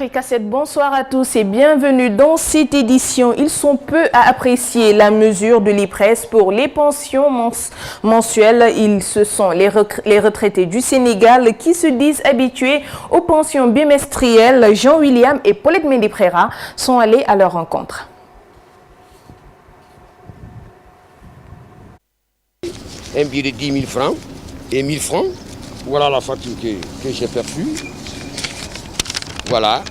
Série Cassette, bonsoir à tous et bienvenue dans cette édition. Ils sont peu à apprécier la mesure de l'IPRES pour les pensions mensuelles. Ce sont les retraités du Sénégal qui se disent habitués aux pensions bimestrielles. Jean-William et Paulette Mendy-Préra sont allés à leur rencontre. Un billet de 10 000 francs et 1 000 francs. Voilà la facture que j'ai perçue. Voilà.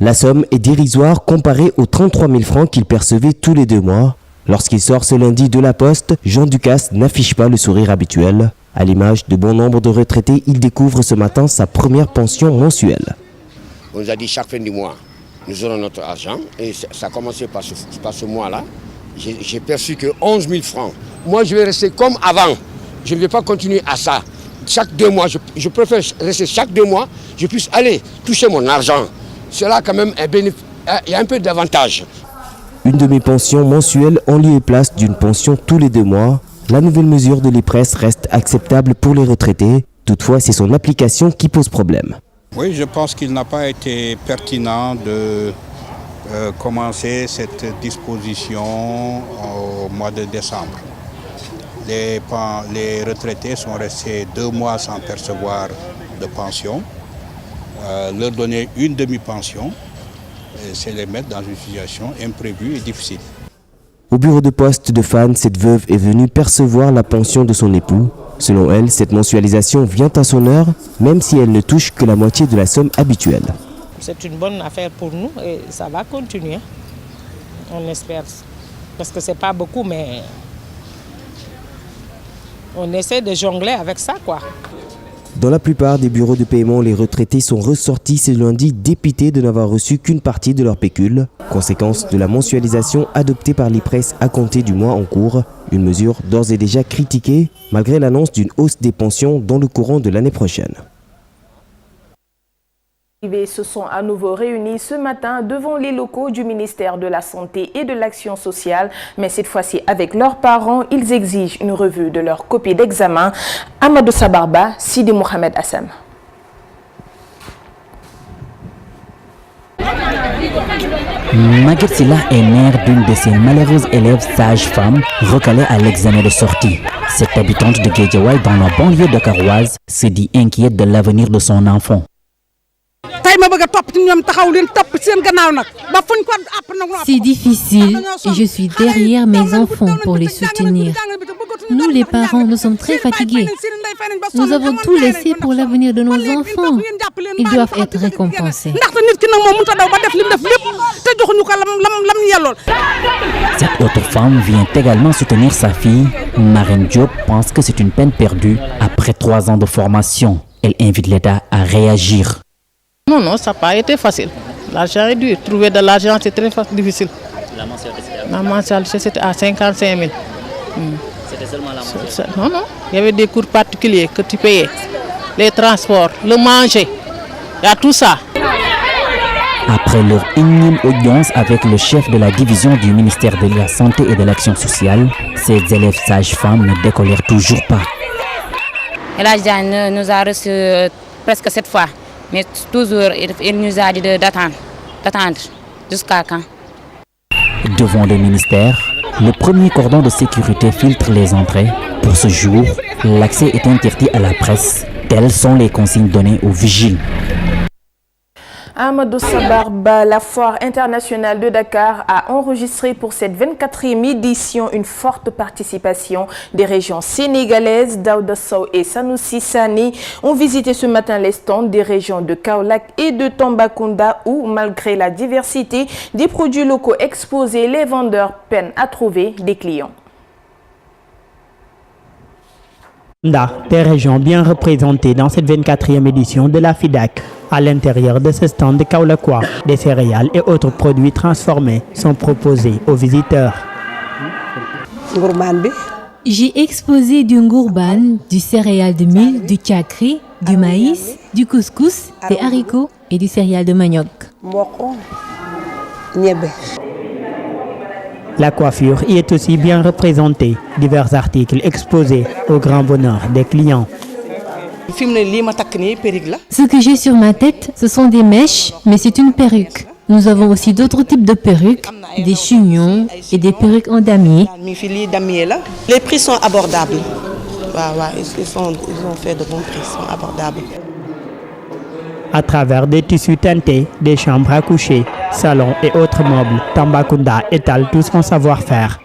La somme est dérisoire comparée aux 33 000 francs qu'il percevait tous les 2 mois. Lorsqu'il sort ce lundi de la poste, Jean Ducasse n'affiche pas le sourire habituel. À l'image de bon nombre de retraités, il découvre ce matin sa première pension mensuelle. On nous a dit chaque fin du mois, nous aurons notre argent. Et ça a commencé par ce mois-là. J'ai perçu que 11 000 francs. Moi, je vais rester comme avant. Je ne vais pas continuer à ça. Chaque 2 mois, je préfère rester chaque 2 mois, je puisse aller toucher mon argent. Cela, quand même, il y a un peu d'avantage. Une demi-pension mensuelle en lieu et place d'une pension tous les 2 mois. La nouvelle mesure de l'IPRES reste acceptable pour les retraités. Toutefois, c'est son application qui pose problème. Oui, je pense qu'il n'a pas été pertinent de commencer cette disposition au mois de décembre. Les retraités sont restés 2 mois sans percevoir de pension. Leur donner une demi-pension, c'est les mettre dans une situation imprévue et difficile. Au bureau de poste de Fannes, cette veuve est venue percevoir la pension de son époux. Selon elle, cette mensualisation vient à son heure, même si elle ne touche que la moitié de la somme habituelle. C'est une bonne affaire pour nous et ça va continuer. On espère. Parce que c'est pas beaucoup, mais on essaie de jongler avec ça, quoi. Dans la plupart des bureaux de paiement, les retraités sont ressortis ce lundi dépités de n'avoir reçu qu'une partie de leur pécule. Conséquence de la mensualisation adoptée par l'IPRES à compter du mois en cours. Une mesure d'ores et déjà critiquée, malgré l'annonce d'une hausse des pensions dans le courant de l'année prochaine. Ils se sont à nouveau réunis ce matin devant les locaux du ministère de la Santé et de l'Action sociale. Mais cette fois-ci, avec leurs parents, ils exigent une revue de leur copie d'examen. Amadou Sabarba, Sidi Mohamed Assam. Maguette Silla est mère d'une de ces malheureuses élèves sages-femmes recalées à l'examen de sortie. Cette habitante de Guédiawaye dans la banlieue dakaroise se dit inquiète de l'avenir de son enfant. C'est difficile et je suis derrière mes enfants pour les soutenir. Nous les parents, nous sommes très fatigués. Nous avons tout laissé pour l'avenir de nos enfants. Ils doivent être récompensés. Cette autre femme vient également soutenir sa fille. Marine Diop pense que c'est une peine perdue. Après 3 ans de formation, elle invite l'État à réagir. Non, ça n'a pas été facile. L'argent est dur. Trouver de l'argent, c'est très difficile. La mensualité, c'était à 55 000. C'était seulement la mensualité? Non. Il y avait des cours particuliers que tu payais. Les transports, le manger. Il y a tout ça. Après leur énième audience avec le chef de la division du ministère de la Santé et de l'Action sociale, ces élèves sages-femmes ne décolèrent toujours pas. El Hadj Diagne nous a reçus presque 7 fois. Mais toujours, il nous a dit d'attendre jusqu'à quand. Devant le ministère, le premier cordon de sécurité filtre les entrées. Pour ce jour, l'accès est interdit à la presse. Telles sont les consignes données aux vigiles. Amadou Sabarba, la foire internationale de Dakar a enregistré pour cette 24e édition une forte participation des régions sénégalaises. Daouda Sow et Sanoussi Sani ont visité ce matin les stands des régions de Kaolack et de Tambacounda où, malgré la diversité des produits locaux exposés, les vendeurs peinent à trouver des clients. Des régions bien représentées dans cette 24e édition de la FIDAK. À l'intérieur de ce stand de Kaolackois, des céréales et autres produits transformés sont proposés aux visiteurs. J'ai exposé du ngourban, du céréal de mil, du tchakri, du maïs, du couscous, des haricots et du céréal de manioc. La coiffure y est aussi bien représentée, divers articles exposés au grand bonheur des clients. Ce que j'ai sur ma tête, ce sont des mèches, mais c'est une perruque. Nous avons aussi d'autres types de perruques, des chignons et des perruques en damier. Les prix sont abordables. Ils ont fait de bons prix, ils sont abordables. À travers des tissus teintés, des chambres à coucher, salons et autres meubles, Tambacounda étale tout son savoir-faire.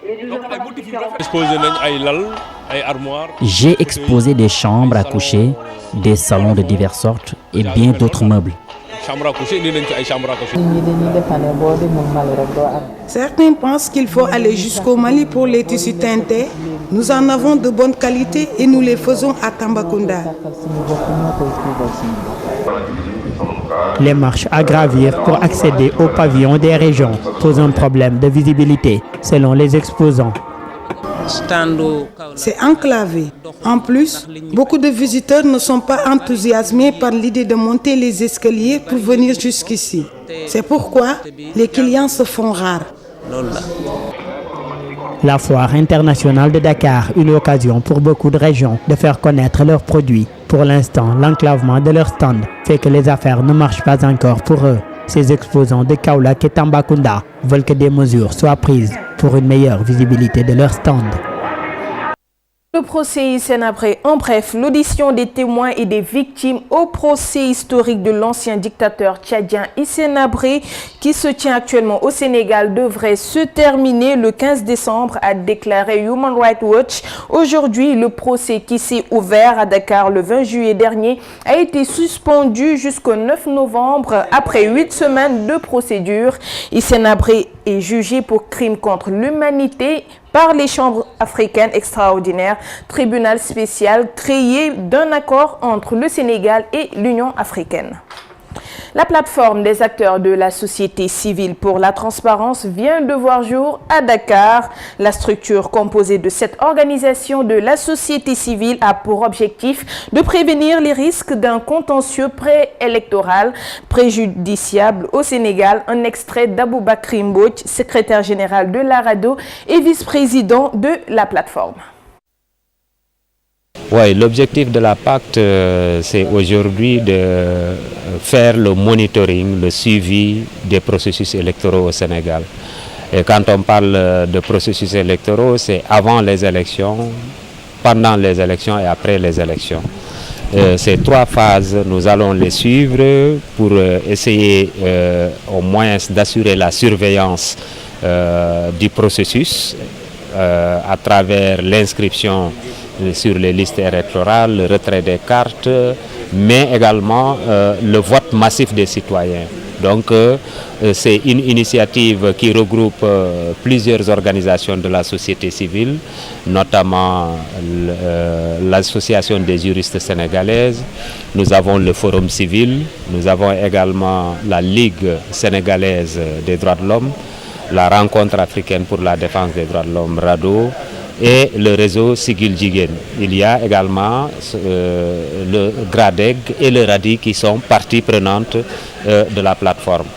J'ai exposé des chambres à coucher, des salons de diverses sortes et bien d'autres meubles. Certains pensent qu'il faut aller jusqu'au Mali pour les tissus teintés. Nous en avons de bonne qualité et nous les faisons à Tambacounda. Les marches à gravir pour accéder au pavillon des régions posent un problème de visibilité, selon les exposants. C'est enclavé. En plus, beaucoup de visiteurs ne sont pas enthousiasmés par l'idée de monter les escaliers pour venir jusqu'ici. C'est pourquoi les clients se font rares. La foire internationale de Dakar, une occasion pour beaucoup de régions de faire connaître leurs produits. Pour l'instant, l'enclavement de leurs stands fait que les affaires ne marchent pas encore pour eux. Ces exposants de Kaolack et Tambacounda veulent que des mesures soient prises pour une meilleure visibilité de leurs stands. Le procès Hissène-Habré, en bref, l'audition des témoins et des victimes au procès historique de l'ancien dictateur tchadien Hissène-Habré qui se tient actuellement au Sénégal devrait se terminer le 15 décembre, a déclaré Human Rights Watch. Aujourd'hui, le procès qui s'est ouvert à Dakar le 20 juillet dernier a été suspendu jusqu'au 9 novembre après 8 semaines de procédure. Hissène-Habré est jugé pour crime contre l'humanité par les chambres africaines extraordinaires, tribunal spécial créé d'un accord entre le Sénégal et l'Union africaine. La plateforme des acteurs de la société civile pour la transparence vient de voir jour à Dakar. La structure composée de 7 organisations de la société civile a pour objectif de prévenir les risques d'un contentieux préélectoral préjudiciable au Sénégal. Un extrait d'Aboubakry Mbodj, secrétaire général de l'ARADO et vice-président de la plateforme. Oui, l'objectif de la pacte, c'est aujourd'hui de faire le monitoring, le suivi des processus électoraux au Sénégal. Et quand on parle de processus électoraux, c'est avant les élections, pendant les élections et après les élections. Ces 3 phases, nous allons les suivre pour essayer au moins d'assurer la surveillance du processus à travers l'inscription sur les listes électorales, le retrait des cartes, mais également le vote massif des citoyens. Donc c'est une initiative qui regroupe plusieurs organisations de la société civile, notamment l'Association des juristes sénégalaises, nous avons le Forum civil, nous avons également la Ligue sénégalaise des droits de l'homme, la Rencontre africaine pour la défense des droits de l'homme, RADO, et le réseau Sigil Jigéen. Il y a également le GRADEG et le RADI qui sont parties prenantes de la plateforme.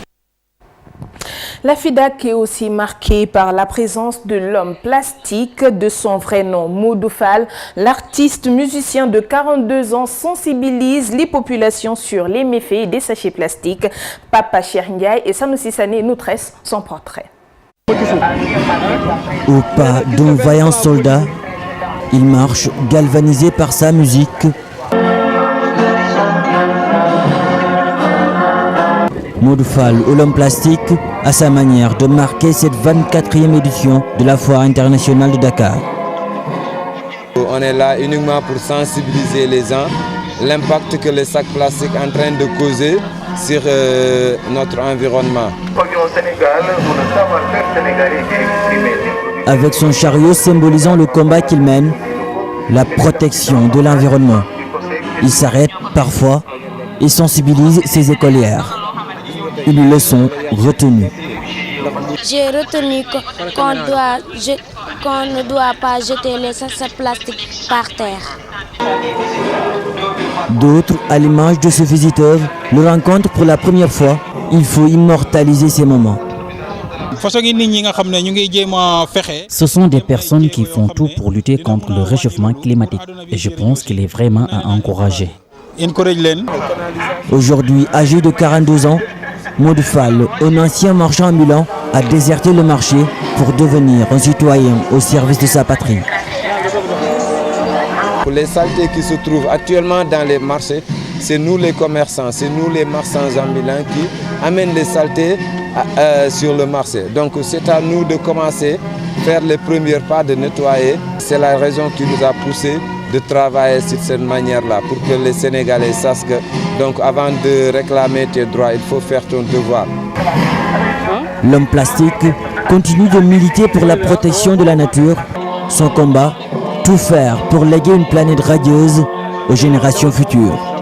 La FIDAK est aussi marquée par la présence de l'homme plastique, de son vrai nom Modou Fall. L'artiste musicien de 42 ans sensibilise les populations sur les méfaits des sachets plastiques. Papa Cheikh Ndiaye et Sanoussi Sané nous tressent son portrait. Au pas d'un vaillant soldat, il marche galvanisé par sa musique. Modou Fall, au l'homme plastique, a sa manière de marquer cette 24e édition de la Foire internationale de Dakar. On est là uniquement pour sensibiliser les gens, l'impact que les sacs plastiques sont en train de causer sur notre environnement. Avec son chariot symbolisant le combat qu'il mène, la protection de l'environnement, il s'arrête parfois et sensibilise ses écolières. Une leçon retenue. J'ai retenu qu'on ne doit pas jeter les sachets plastiques par terre. D'autres, à l'image de ce visiteur, le rencontrent pour la première fois. Il faut immortaliser ces moments. Ce sont des personnes qui font tout pour lutter contre le réchauffement climatique et je pense qu'il est vraiment à encourager. Aujourd'hui âgé de 42 ans, Modou Fall, un ancien marchand ambulant, a déserté le marché pour devenir un citoyen au service de sa patrie. Pour les saletés qui se trouvent actuellement dans les marchés, c'est nous les commerçants, c'est nous les marchands ambulants qui amènent les saletés sur le marché. Donc c'est à nous de commencer, faire les premiers pas, de nettoyer. C'est la raison qui nous a poussé de travailler de cette manière-là, pour que les Sénégalais sachent que donc, avant de réclamer tes droits, il faut faire ton devoir. L'homme plastique continue de militer pour la protection de la nature. Son combat, tout faire pour léguer une planète radieuse aux générations futures.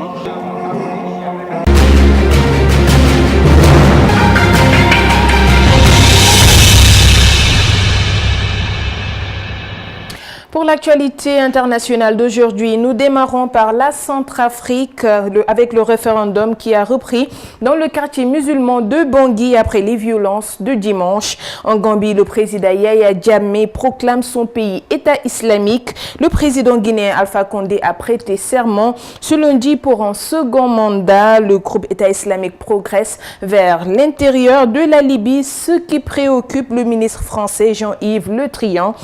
Pour l'actualité internationale d'aujourd'hui, nous démarrons par la Centrafrique avec le référendum qui a repris dans le quartier musulman de Bangui après les violences de dimanche. En Gambie, le président Yaya Jammeh proclame son pays État islamique. Le président guinéen Alpha Condé a prêté serment ce lundi pour un second mandat. Le groupe État islamique progresse vers l'intérieur de la Libye, ce qui préoccupe le ministre français Jean-Yves Le Drian.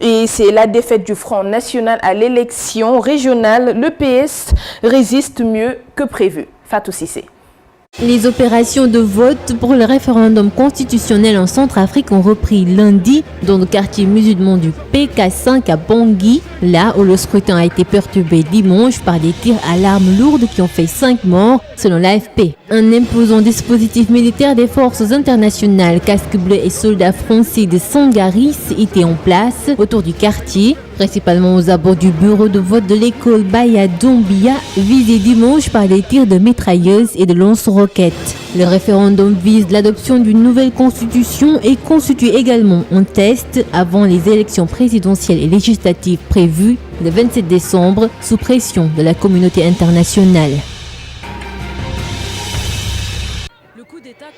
Et c'est la défaite du Front National à l'élection régionale. Le PS résiste mieux que prévu. Fatou Cissé. Les opérations de vote pour le référendum constitutionnel en Centrafrique ont repris lundi dans le quartier musulman du PK5 à Bangui, là où le scrutin a été perturbé dimanche par des tirs à l'arme lourde qui ont fait 5 morts, selon l'AFP. Un imposant dispositif militaire des forces internationales, casques bleus et soldats français de Sangaris était en place autour du quartier, principalement aux abords du bureau de vote de l'école Baya Doumbia, visé dimanche par des tirs de mitrailleuses et de lance-roquettes. Le référendum vise l'adoption d'une nouvelle constitution et constitue également un test avant les élections présidentielles et législatives prévues le 27 décembre sous pression de la communauté internationale.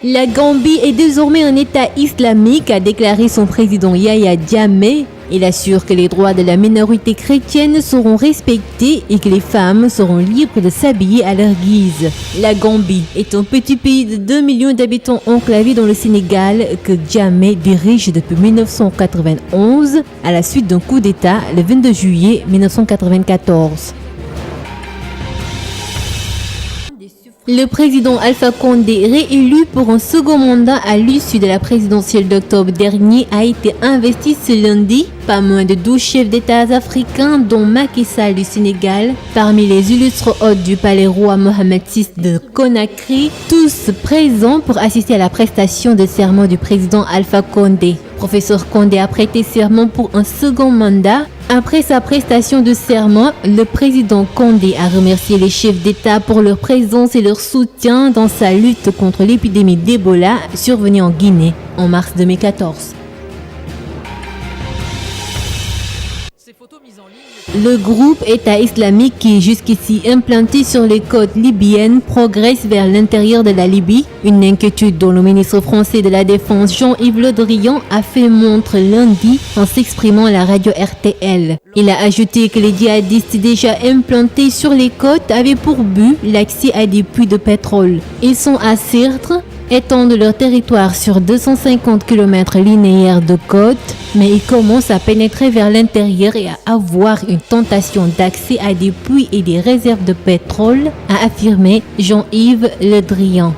La Gambie est désormais un État islamique, a déclaré son président Yaya Jammeh. Il assure que les droits de la minorité chrétienne seront respectés et que les femmes seront libres de s'habiller à leur guise. La Gambie est un petit pays de 2 millions d'habitants enclavé dans le Sénégal que Jammeh dirige depuis 1991 à la suite d'un coup d'État le 22 juillet 1994. Le président Alpha Condé, réélu pour un second mandat à l'issue de la présidentielle d'octobre dernier, a été investi ce lundi. Pas moins de 12 chefs d'État africains, dont Macky Sall du Sénégal, parmi les illustres hôtes du palais roi Mohamed VI de Conakry, tous présents pour assister à la prestation de serment du président Alpha Condé. Professeur Condé a prêté serment pour un second mandat. Après sa prestation de serment, le président Condé a remercié les chefs d'État pour leur présence et leur soutien dans sa lutte contre l'épidémie d'Ebola survenue en Guinée en mars 2014. Le groupe État islamique qui est jusqu'ici implanté sur les côtes libyennes progresse vers l'intérieur de la Libye. Une inquiétude dont le ministre français de la Défense Jean-Yves Le Drian a fait montre lundi en s'exprimant à la radio RTL. Il a ajouté que les djihadistes déjà implantés sur les côtes avaient pour but l'accès à des puits de pétrole. Ils sont à Sirte, étendent leur territoire sur 250 km linéaires de côte, mais ils commencent à pénétrer vers l'intérieur et à avoir une tentation d'accès à des puits et des réserves de pétrole, a affirmé Jean-Yves Le Drian.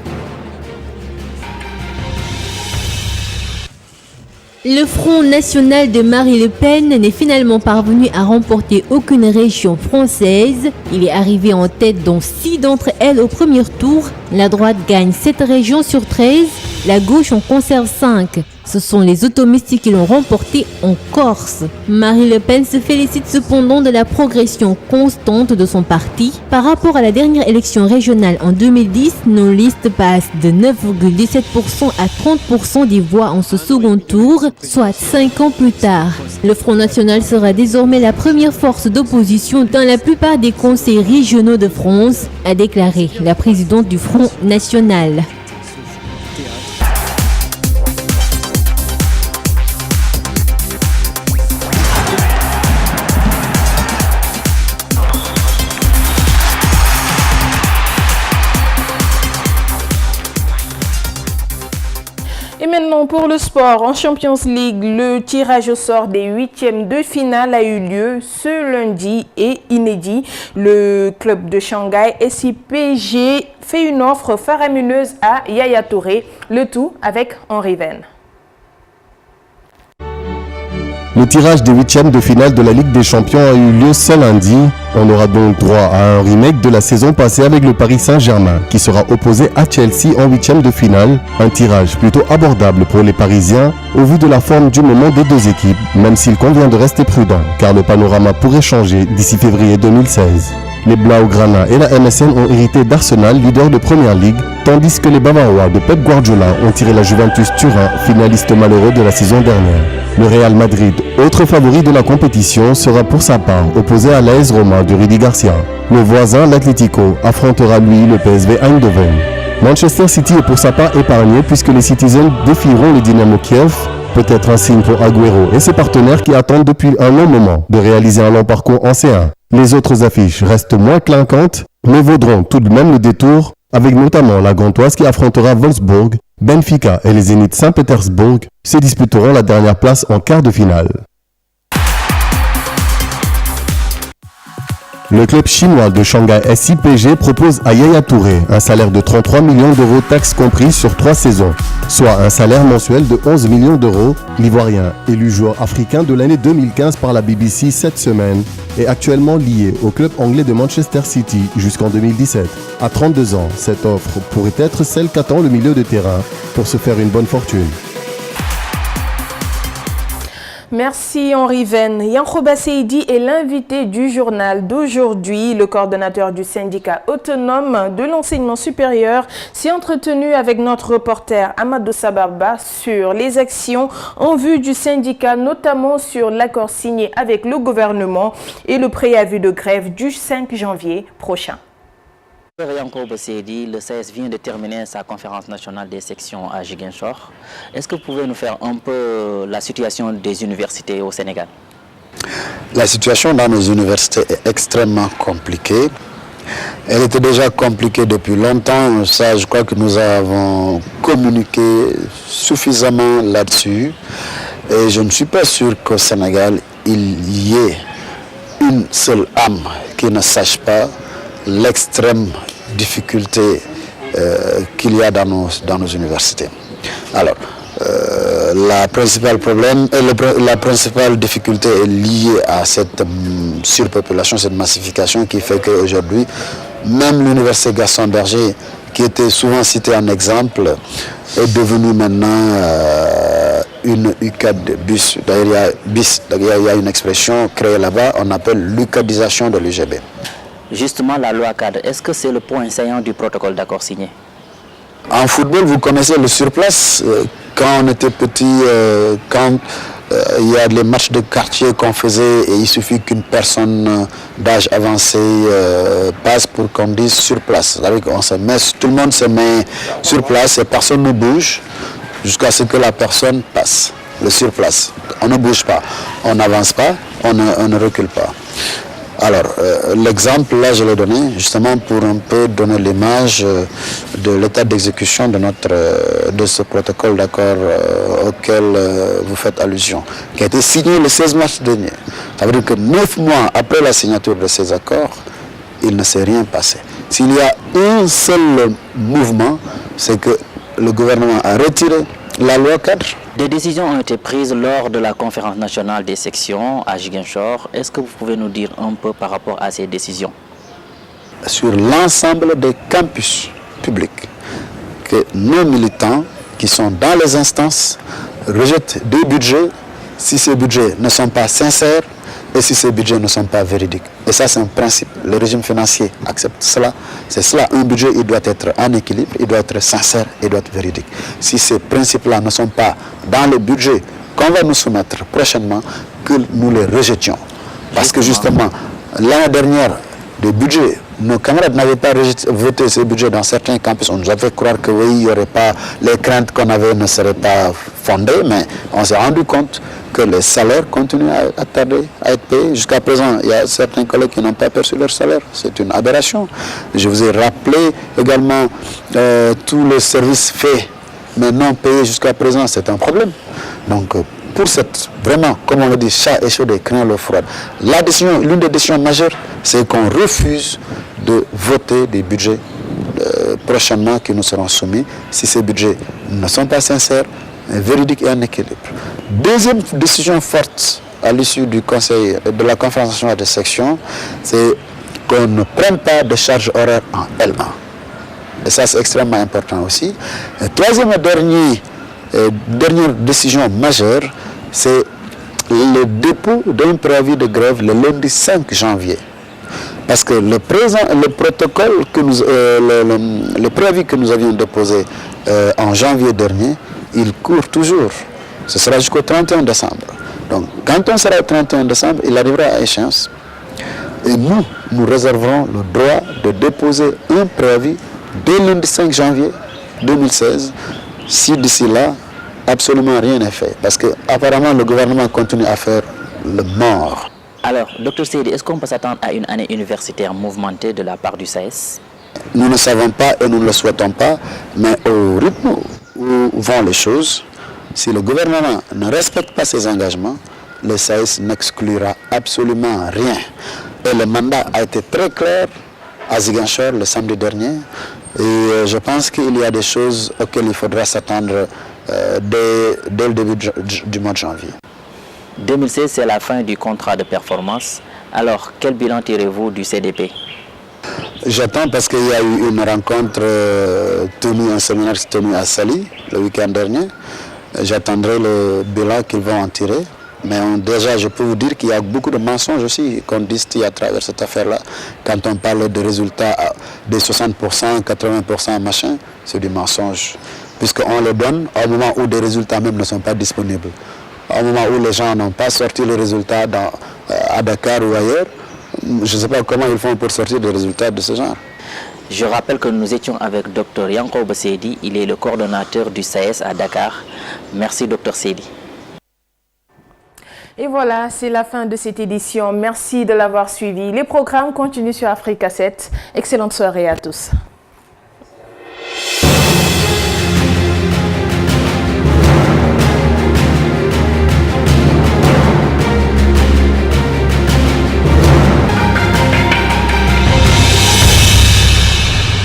Le Front National de Marine Le Pen n'est finalement parvenu à remporter aucune région française. Il est arrivé en tête dans 6 d'entre elles au premier tour. La droite gagne 7 régions sur 13. La gauche en conserve 5. Ce sont les automistes qui l'ont remporté en Corse. Marine Le Pen se félicite cependant de la progression constante de son parti. Par rapport à la dernière élection régionale en 2010, nos listes passent de 9,17% à 30% des voix en ce second tour, soit 5 ans plus tard. Le Front National sera désormais la première force d'opposition dans la plupart des conseils régionaux de France, a déclaré la présidente du Front National. Parlons pour le sport. En Champions League, le tirage au sort des huitièmes de finale a eu lieu ce lundi et inédit. Le club de Shanghai SIPG fait une offre faramineuse à Yaya Touré, le tout avec Henri Venn. Le tirage des huitièmes de finale de la Ligue des Champions a eu lieu ce lundi. On aura donc droit à un remake de la saison passée avec le Paris Saint-Germain qui sera opposé à Chelsea en huitièmes de finale. Un tirage plutôt abordable pour les Parisiens au vu de la forme du moment des deux équipes, même s'il convient de rester prudent car le panorama pourrait changer d'ici février 2016. Les Blaugrana et la MSN ont hérité d'Arsenal, leader de Première Ligue, tandis que les Bavarois de Pep Guardiola ont tiré la Juventus Turin, finaliste malheureux de la saison dernière. Le Real Madrid, autre favori de la compétition, sera pour sa part opposé à l'AS Roma de Rudy Garcia. Le voisin, l'Atlético, affrontera lui le PSV Eindhoven. Manchester City est pour sa part épargné puisque les Citizens défieront le Dynamo Kiev. Peut-être un signe pour Agüero et ses partenaires qui attendent depuis un long moment de réaliser un long parcours en C1. Les autres affiches restent moins clinquantes, mais vaudront tout de même le détour, avec notamment la Gantoise qui affrontera Wolfsburg, Benfica et les Zénith Saint-Pétersbourg se disputeront la dernière place en quart de finale. Le club chinois de Shanghai SIPG propose à Yaya Touré un salaire de 33 millions d'euros taxes comprises sur 3 saisons, soit un salaire mensuel de 11 millions d'euros. L'Ivoirien, élu joueur africain de l'année 2015 par la BBC cette semaine, est actuellement lié au club anglais de Manchester City jusqu'en 2017. À 32 ans, cette offre pourrait être celle qu'attend le milieu de terrain pour se faire une bonne fortune. Merci Henri Venn. Yankhoba Seydi est l'invité du journal d'aujourd'hui. Le coordonnateur du syndicat autonome de l'enseignement supérieur s'est entretenu avec notre reporter Amadou Sababa sur les actions en vue du syndicat, notamment sur l'accord signé avec le gouvernement et le préavis de grève du 5 janvier prochain. Yankhoba Seydi, le CS vient de terminer sa conférence nationale des sections à Ziguinchor. Est-ce que vous pouvez nous faire un peu la situation des universités au Sénégal? La situation dans nos universités est extrêmement compliquée. Elle était déjà compliquée depuis longtemps. Ça, je crois que nous avons communiqué suffisamment là-dessus. Et je ne suis pas sûr qu'au Sénégal, il y ait une seule âme qui ne sache pas l'extrême difficulté qu'il y a dans nos universités. Alors, la principale difficulté est liée à cette surpopulation, cette massification qui fait qu'aujourd'hui, même l'université Gaston Berger, qui était souvent citée en exemple, est devenue maintenant une UCAD de bus. D'ailleurs, il y a une expression créée là-bas, on appelle l'UCADisation de l'UGB. Justement, la loi cadre, est-ce que c'est le point saillant du protocole d'accord signé? En football, vous connaissez le surplace. Quand on était petit, quand il y a les matchs de quartier qu'on faisait et il suffit qu'une personne d'âge avancé passe pour qu'on dise sur place. C'est-à-dire qu'on se met, tout le monde se met sur place et personne ne bouge jusqu'à ce que la personne passe. Le surplace. On ne bouge pas, on n'avance pas, on ne recule pas. Alors, l'exemple, là, je l'ai donné justement pour un peu donner l'image de l'état d'exécution de ce protocole d'accord auquel vous faites allusion, qui a été signé le 16 mars dernier. Ça veut dire que 9 mois après la signature de ces accords, il ne s'est rien passé. S'il y a un seul mouvement, c'est que le gouvernement a retiré la loi cadre. Des décisions ont été prises lors de la conférence nationale des sections à Ziguinchor. Est-ce que vous pouvez nous dire un peu par rapport à ces décisions? Sur l'ensemble des campus publics, que nos militants qui sont dans les instances rejettent des budgets si ces budgets ne sont pas sincères et si ces budgets ne sont pas véridiques. Et ça, c'est un principe. Le régime financier accepte cela. C'est cela, un budget, il doit être en équilibre, il doit être sincère, il doit être véridique. Si ces principes-là ne sont pas dans le budget qu'on va nous soumettre prochainement, que nous les rejetions. Parce que justement, l'année dernière, le budget, nos camarades n'avaient pas voté ces budgets dans certains campus. On nous a fait croire que oui, il n'y aurait pas, les craintes qu'on avait ne seraient pas fondées, mais on s'est rendu compte que les salaires continuent à tarder à être payés. Jusqu'à présent, il y a certains collègues qui n'ont pas perçu leur salaire. C'est une aberration. Je vous ai rappelé également tous les services faits mais non payés jusqu'à présent, c'est un problème. Donc, pour cette, vraiment, comme on le dit, chat échaudé craint l'eau froide. L'une des décisions majeures, c'est qu'on refuse de voter des budgets prochainement qui nous seront soumis si ces budgets ne sont pas sincères, véridiques et en équilibre. Deuxième décision forte à l'issue du conseil de la conférence nationale de section, c'est qu'on ne prenne pas de charge horaire en L1. Et ça, c'est extrêmement important aussi. Et troisième et dernière décision majeure, c'est le dépôt d'un préavis de grève le lundi 5 janvier. Parce que le protocole, le préavis que nous avions déposé en janvier dernier, il court toujours. Ce sera jusqu'au 31 décembre. Donc, quand on sera au 31 décembre, il arrivera à échéance. Et nous réserverons le droit de déposer un préavis dès le lundi 5 janvier 2016, si d'ici là, absolument rien n'est fait. Parce qu'apparemment, le gouvernement continue à faire le mort. Alors, Dr Seydi, est-ce qu'on peut s'attendre à une année universitaire mouvementée de la part du SAES? Nous ne savons pas et nous ne le souhaitons pas, mais au rythme où vont les choses, si le gouvernement ne respecte pas ses engagements, le SAES n'exclura absolument rien. Et le mandat a été très clair à Ziguinchor le samedi dernier. Et je pense qu'il y a des choses auxquelles il faudra s'attendre dès le début du mois de janvier. 2016, c'est la fin du contrat de performance. Alors, quel bilan tirez-vous du CDP? J'attends parce qu'il y a eu une rencontre un séminaire tenu à Sali le week-end dernier. J'attendrai le bilan qu'ils vont en tirer. Mais déjà, je peux vous dire qu'il y a beaucoup de mensonges aussi qu'on distille à travers cette affaire-là. Quand on parle de résultats des 60%, 80%, machin, c'est du mensonge. Puisqu'on les donne au moment où des résultats même ne sont pas disponibles. Au moment où les gens n'ont pas sorti les résultats à Dakar ou ailleurs, je ne sais pas comment ils font pour sortir des résultats de ce genre. Je rappelle que nous étions avec Dr Yankoba Seydi, il est le coordonnateur du SAES à Dakar. Merci Dr Seydi. Et voilà, c'est la fin de cette édition. Merci de l'avoir suivi. Les programmes continuent sur Africa 7. Excellente soirée à tous.